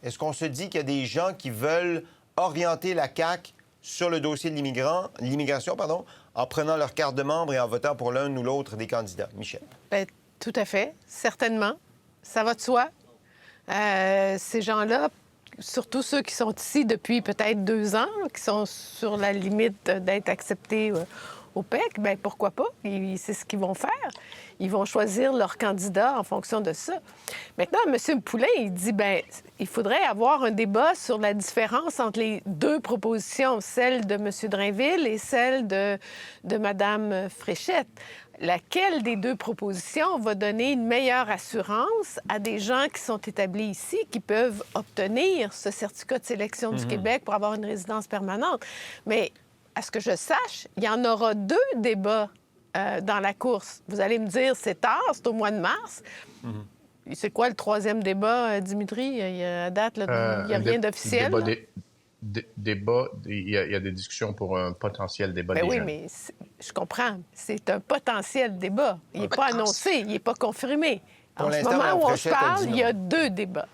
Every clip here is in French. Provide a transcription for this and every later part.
Est-ce qu'on se dit qu'il y a des gens qui veulent orienter la CAQ sur le dossier de l'immigration, en prenant leur carte de membre et en votant pour l'un ou l'autre des candidats? Michel. Bien, tout à fait, certainement. Ça va de soi. Ces gens-là, surtout ceux qui sont ici depuis peut-être 2 ans, qui sont sur la limite d'être acceptés au PEC, bien, pourquoi pas? C'est ce qu'ils vont faire. Ils vont choisir leur candidat en fonction de ça. Maintenant, M. Poulin, il dit, bien, il faudrait avoir un débat sur la différence entre les 2 propositions, celle de M. Drainville et celle de Mme Fréchette. Laquelle des 2 propositions va donner une meilleure assurance à des gens qui sont établis ici, qui peuvent obtenir ce certificat de sélection du Québec pour avoir une résidence permanente? Mais à ce que je sache, il y en aura 2 débats dans la course. Vous allez me dire, c'est tard, c'est au mois de mars. C'est quoi le 3e débat, Dimitri? À date, il n'y a rien d'officiel. Il y a des discussions pour un potentiel débat des oui, jeunes. mais je comprends. C'est un potentiel débat. Il n'est pas annoncé, il n'est pas confirmé. En ce moment où on se parle, il y a 2 débats.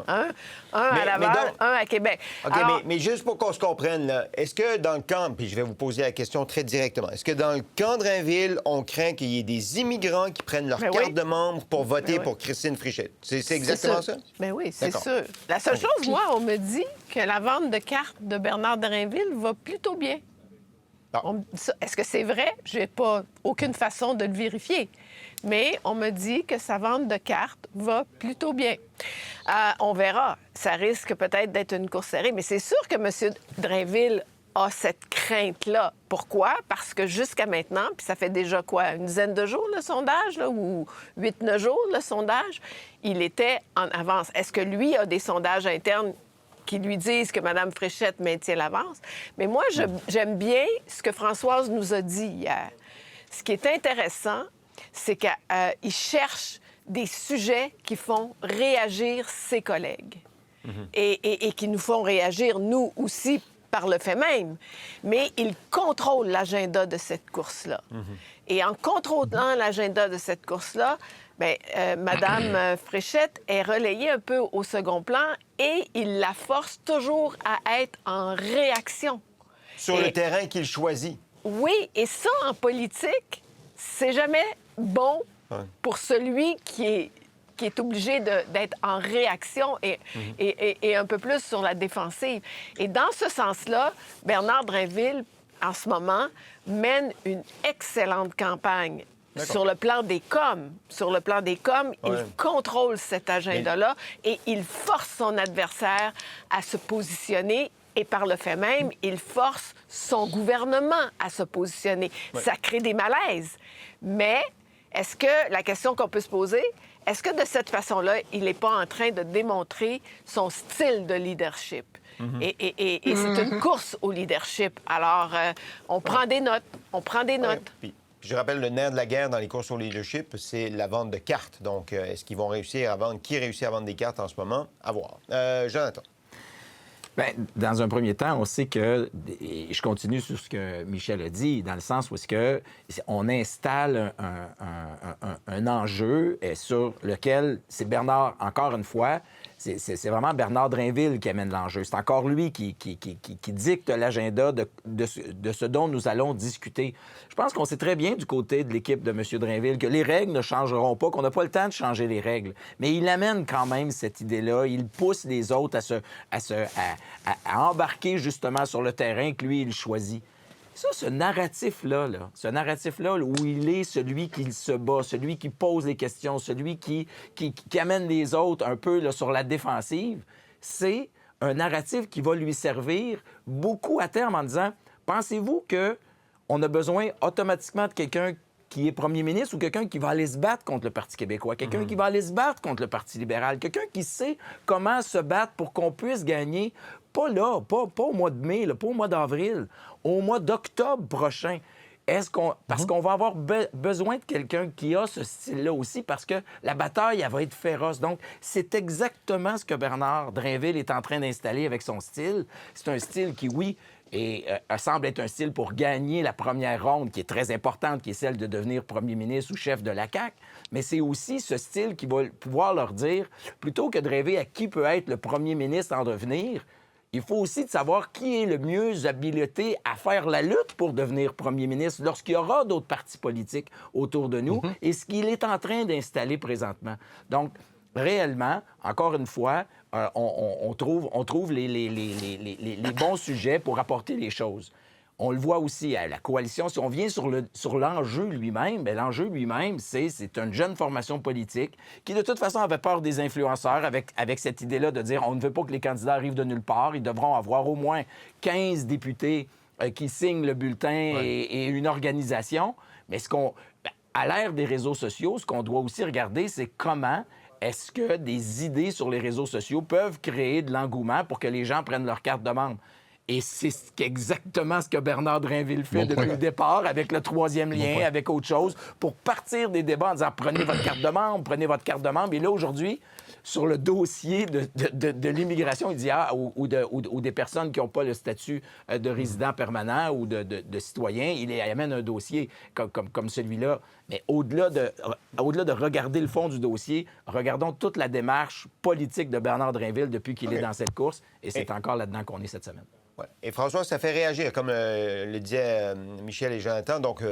Un à Laval, un à Québec. OK, alors... mais juste pour qu'on se comprenne, là, est-ce que dans le camp, puis je vais vous poser la question très directement, est-ce que dans le camp de Drainville, on craint qu'il y ait des immigrants qui prennent leur carte de membre pour voter pour Christine Fréchette? C'est exactement ça? Bien oui, c'est sûr. La seule chose, moi, on me dit que la vente de cartes de Bernard Drainville va plutôt bien. Est-ce que c'est vrai? Je n'ai pas aucune façon de le vérifier. Mais on me dit que sa vente de cartes va plutôt bien. On verra. Ça risque peut-être d'être une course serrée, mais c'est sûr que M. Drainville a cette crainte-là. Pourquoi? Parce que jusqu'à maintenant, puis ça fait déjà quoi, une dizaine de jours le sondage, là, ou 8-9 jours le sondage, il était en avance. Est-ce que lui a des sondages internes qui lui disent que Mme Fréchette maintient l'avance? Mais moi, j'aime bien ce que Françoise nous a dit hier. Ce qui est intéressant, c'est qu'il cherche des sujets qui font réagir ses collègues et qui nous font réagir, nous aussi, par le fait même. Mais il contrôle l'agenda de cette course-là. Et en contrôlant l'agenda de cette course-là, bien, Mme Fréchette est relayée un peu au second plan et il la force toujours à être en réaction. Sur le terrain qu'il choisit. Oui, et ça, en politique, c'est jamais bon pour celui qui est obligé d'être en réaction et un peu plus sur la défensive. Et dans ce sens-là, Bernard Drainville, en ce moment, mène une excellente campagne. Sur le plan des coms. Sur le plan des coms, il contrôle cet agenda-là et il force son adversaire à se positionner. Et par le fait même, il force son gouvernement à se positionner. Ça crée des malaises. Mais est-ce que, la question qu'on peut se poser, est-ce que de cette façon-là, il n'est pas en train de démontrer son style de leadership? Et c'est une course au leadership. Alors, on prend des notes. On prend des notes. Puis, je rappelle, le nerf de la guerre dans les courses au leadership, c'est la vente de cartes. Donc, est-ce qu'ils vont réussir à vendre? Qui réussit à vendre des cartes en ce moment? À voir. Jonathan. Bien, dans un premier temps, on sait que, et je continue sur ce que Michel a dit, dans le sens où est-ce que on installe un enjeu sur lequel c'est Bernard, encore une fois, c'est vraiment Bernard Drainville qui amène l'enjeu. C'est encore lui qui dicte l'agenda de ce dont nous allons discuter. Je pense qu'on sait très bien du côté de l'équipe de M. Drainville que les règles ne changeront pas, qu'on n'a pas le temps de changer les règles. Mais il amène quand même cette idée-là. Il pousse les autres à embarquer justement sur le terrain que lui, il choisit. Ça, ce narratif-là, où il est celui qui se bat, celui qui pose les questions, celui qui amène les autres un peu là, sur la défensive, c'est un narratif qui va lui servir beaucoup à terme en disant, pensez-vous qu'on a besoin automatiquement de quelqu'un qui est premier ministre ou quelqu'un qui va aller se battre contre le Parti québécois, quelqu'un qui va aller se battre contre le Parti libéral, quelqu'un qui sait comment se battre pour qu'on puisse gagner, pas là, pas au mois de mai, là, pas au mois d'avril, au mois d'octobre prochain. Parce qu'on va avoir besoin de quelqu'un qui a ce style-là aussi, parce que la bataille, elle va être féroce. Donc, c'est exactement ce que Bernard Drainville est en train d'installer avec son style. C'est un style qui, oui, et semble être un style pour gagner la première ronde, qui est très importante, qui est celle de devenir premier ministre ou chef de la CAQ. Mais c'est aussi ce style qui va pouvoir leur dire, plutôt que de rêver à qui peut être le premier ministre en devenir, il faut aussi de savoir qui est le mieux habilité à faire la lutte pour devenir premier ministre lorsqu'il y aura d'autres partis politiques autour de nous et ce qu'il est en train d'installer présentement. Donc, réellement, encore une fois, on trouve les bons sujets pour apporter les choses. On le voit aussi à la coalition. Si on vient sur l'enjeu lui-même, bien, l'enjeu lui-même, c'est une jeune formation politique qui, de toute façon, avait peur des influenceurs avec cette idée-là de dire on ne veut pas que les candidats arrivent de nulle part. Ils devront avoir au moins 15 députés qui signent le bulletin et une organisation. Mais à l'ère des réseaux sociaux, ce qu'on doit aussi regarder, c'est comment est-ce que des idées sur les réseaux sociaux peuvent créer de l'engouement pour que les gens prennent leur carte de membre. Et c'est exactement ce que Bernard Drainville fait depuis le départ, avec le troisième lien, avec autre chose, pour partir des débats en disant « Prenez votre carte de membre, prenez votre carte de membre ». Et là, aujourd'hui, sur le dossier de l'immigration, il dit ou des personnes qui n'ont pas le statut de résident permanent ou de citoyen, il amène un dossier comme celui-là. Mais au-delà de regarder le fond du dossier, regardons toute la démarche politique de Bernard Drainville depuis qu'il est dans cette course. Et c'est encore là-dedans qu'on est cette semaine. Ouais. Et François, ça fait réagir, comme le disaient Michel et Jonathan. Donc,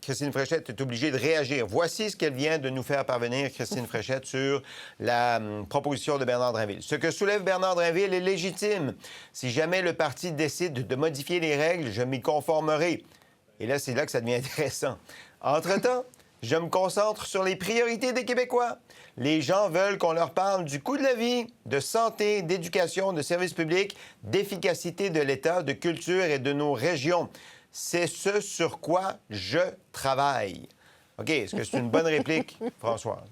Christine Fréchette est obligée de réagir. Voici ce qu'elle vient de nous faire parvenir, Christine Fréchette, sur la proposition de Bernard Drainville. Ce que soulève Bernard Drainville est légitime. Si jamais le parti décide de modifier les règles, je m'y conformerai. Et là, c'est là que ça devient intéressant. Entre-temps, je me concentre sur les priorités des Québécois. Les gens veulent qu'on leur parle du coût de la vie, de santé, d'éducation, de services publics, d'efficacité de l'État, de culture et de nos régions. C'est ce sur quoi je travaille. OK, est-ce que c'est une bonne réplique, Françoise?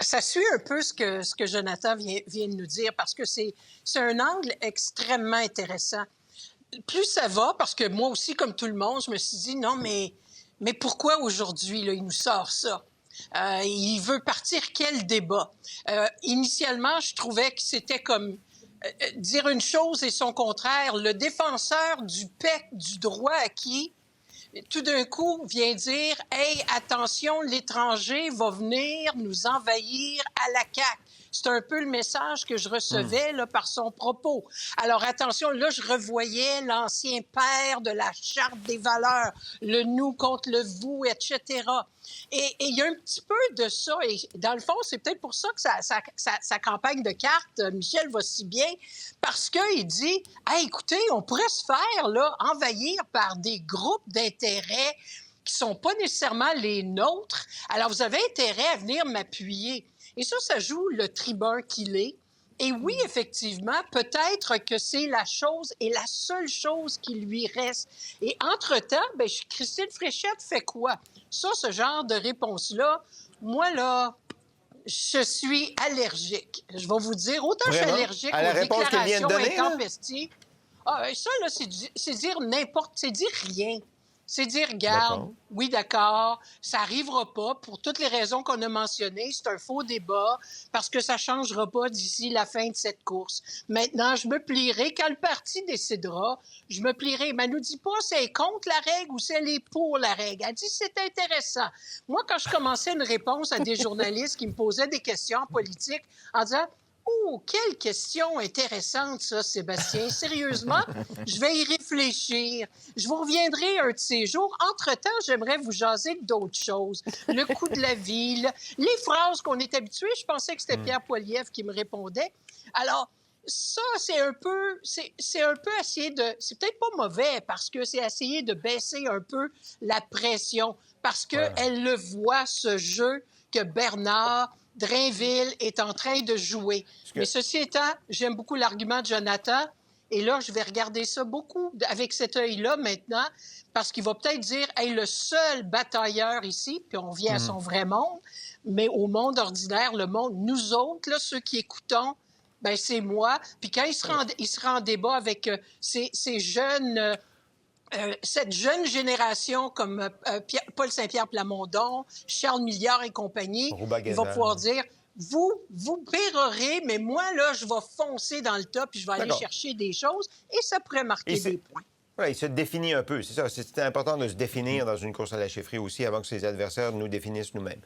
Ça suit un peu ce que Jonathan vient de nous dire, parce que c'est un angle extrêmement intéressant. Plus ça va, parce que moi aussi, comme tout le monde, je me suis dit, non, mais pourquoi aujourd'hui, là, il nous sort ça? Il veut partir quel débat? Initialement, je trouvais que c'était comme dire une chose et son contraire. Le défenseur du PEC, du droit acquis, tout d'un coup vient dire « Hey, attention, l'étranger va venir nous envahir à la CAQ ». C'est un peu le message que je recevais là, par son propos. Alors attention, là, je revoyais l'ancien père de la Charte des valeurs, le nous contre le vous, etc. Et il y a un petit peu de ça. Et dans le fond, c'est peut-être pour ça que sa campagne de cartes, Michel, va si bien, parce qu'il dit hey, « Écoutez, on pourrait se faire là, envahir par des groupes d'intérêts qui sont pas nécessairement les nôtres. Alors, vous avez intérêt à venir m'appuyer. » Et ça joue le tribun qu'il est. Et oui, effectivement, peut-être que c'est la chose et la seule chose qui lui reste. Et entre-temps, bien, Christine Fréchette fait quoi? Ça, ce genre de réponse-là, moi, là, je suis allergique. Je vais vous dire, autant je suis allergique aux déclarations intempestives. Ça, là, c'est dire n'importe... C'est dire rien. C'est dire, regarde, oui, d'accord, ça n'arrivera pas pour toutes les raisons qu'on a mentionnées. C'est un faux débat parce que ça ne changera pas d'ici la fin de cette course. Maintenant, je me plierai. Quand le parti décidera, je me plierai. Mais elle ne nous dit pas si elle est contre la règle ou si elle est pour la règle. Elle dit c'est intéressant. Moi, quand je commençais une réponse à des journalistes qui me posaient des questions politiques en disant oh, quelle question intéressante, ça, Sébastien. Sérieusement, je vais y réfléchir. Je vous reviendrai un de ces jours. Entre-temps, j'aimerais vous jaser d'autres choses. Le coût de la vie, les phrases qu'on est habitué. Je pensais que c'était Pierre Poilievre qui me répondait. Alors, ça, c'est un peu essayer de... C'est peut-être pas mauvais parce que c'est essayer de baisser un peu la pression parce qu'elle le voit, ce jeu que Bernard Drainville est en train de jouer. Mais ceci étant, j'aime beaucoup l'argument de Jonathan. Et là, je vais regarder ça beaucoup avec cet œil-là maintenant, parce qu'il va peut-être dire « Hey, le seul batailleur ici, puis on vient à son vrai monde, mais au monde ordinaire, le monde, nous autres, là, ceux qui écoutons, ben c'est moi. » Puis quand il sera en débat avec ces jeunes... cette jeune génération comme Paul Saint-Pierre Plamondon, Charles Milliard et compagnie, il va pouvoir dire vous pérorez, mais moi, là, je vais foncer dans le tas puis je vais aller chercher des choses et ça pourrait marquer des points. Voilà, il se définit un peu, c'est ça. C'est important de se définir dans une course à la chefferie aussi avant que ses adversaires nous définissent nous-mêmes.